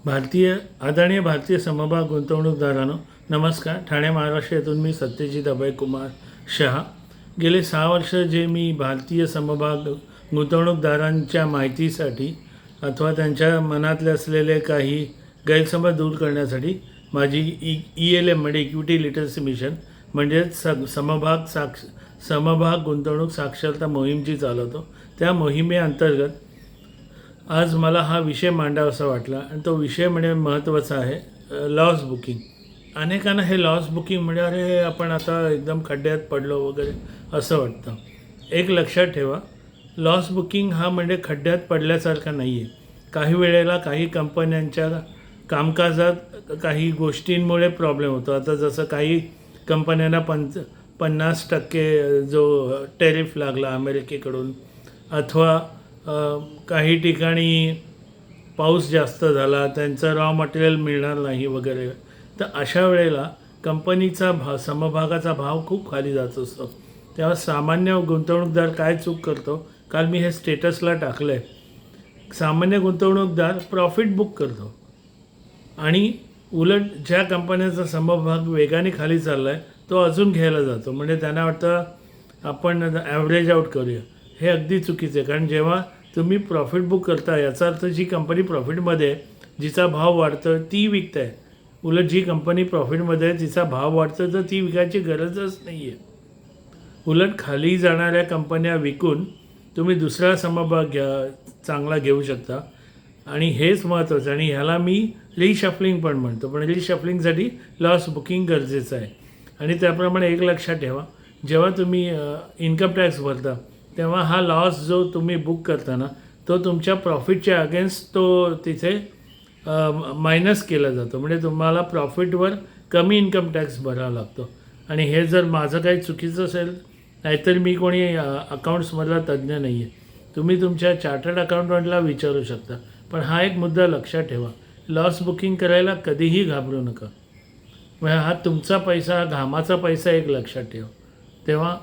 आदरणीय भारतीय समभाग गुंतवणूकदारांनो, नमस्कार. ठाणे महाराष्ट्र येथून मी सत्यजित अभयकुमार शहा. गेले 6 वर्ष जे मी भारतीय समभाग गुंतवणूकदारांच्या माहितीसाठी अथवा त्यांच्या मनातले असलेले काही गैरसमज दूर करण्यासाठी माझी ELM म्हणजे इक्विटी लिटरसी मिशन म्हणजेच समभाग गुंतवणूक साक्षरता मोहीम जी चालवतो, त्या मोहिमेअंतर्गत आज मला हा विषय मांडावासा वाटला. आणि तो विषय म्हणजे महत्त्वाचा आहे, लॉस बुकिंग. अनेकांना हे लॉस बुकिंग म्हणजे अरे आपण आता एकदम खड्ड्यात पडलो वगैरे असं वाटतं. एक लक्षात ठेवा, लॉस बुकिंग हा म्हणजे खड्ड्यात पडल्यासारखा नाही आहे. काही वेळेला काही कंपन्यांच्या कामकाजात काही गोष्टींमुळे प्रॉब्लेम होतो. आता जसं काही कंपन्यांना 50% जो टेरिफ लागला अमेरिकेकडून, अथवा काही ठिकाणी पाऊस जास्त झाला, त्यांचं रॉ मटेरियल मिळणार नाही वगैरे, तर अशा वेळेला कंपनीचा समभागाचा भाव खूप खाली जात असतो. तेव्हा सामान्य गुंतवणूकदार काय चूक करतो, काल मी हे स्टेटसला टाकलं आहे. सामान्य गुंतवणूकदार प्रॉफिट बुक करतो आणि उलट ज्या कंपन्याचा समभाग वेगाने खाली चालला आहे तो अजून घ्यायला जातो. म्हणजे त्यांना वाटतं आपण ॲव्हरेज आऊट करूया. हे अगदी चुकीचं आहे. कारण जेव्हा तुम्ही प्रॉफिट बुक करता, याचा अर्थ जी कंपनी प्रॉफिटमध्ये आहे, जिचा भाव वाढतो ती विकताय. उलट जी कंपनी प्रॉफिटमध्ये आहे, जिचा भाव वाढतो, तर ती विकायची गरजच नाही आहे. उलट खाली जाणाऱ्या कंपन्या विकून तुम्ही दुसरा समभाग चांगला घेऊ शकता. आणि हेच महत्त्वाचं. आणि ह्याला मी रिशफलिंग पण म्हणतो. पण रिशफलिंगसाठी लॉस बुकिंग गरजेचं आहे. आणि त्याप्रमाणे एक लक्षात ठेवा, जेव्हा तुम्ही इन्कम टॅक्स भरता तेव्हा हा लॉस जो तुम्ही बुक करता ना, तो तुमच्या प्रॉफिटच्या अगेन्स्ट तो तिथे मायनस केला जातो. म्हणजे तुम्हाला प्रॉफिटवर कमी इन्कम टॅक्स भरावा लागतो. आणि हे जर माझं काही चुकीचं असेल, नाहीतर मी कोणी अकाउंट्समधला तज्ज्ञ नाही आहे, तुम्ही तुमच्या चार्टर्ड अकाउंटंटला विचारू शकता. पण हा एक मुद्दा लक्षात ठेवा, लॉस बुकिंग करायला कधीही घाबरू नका. म्हणजे हा तुमचा पैसा, घामाचा पैसा एक लक्षात ठेवा. तेव्हा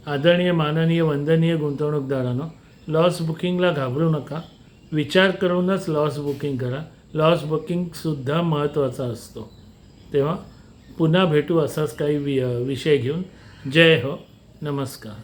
आदरणीय, माननीय, वंदनीय गुंतवणूकदारांनो, लॉस बुकिंगला घाबरू नका. विचार करूनच लॉस बुकिंग करा. लॉस बुकिंगसुद्धा महत्त्वाचा असतो. तेव्हा पुन्हा भेटू असाच काही विषय घेऊन. जय हो, नमस्कार.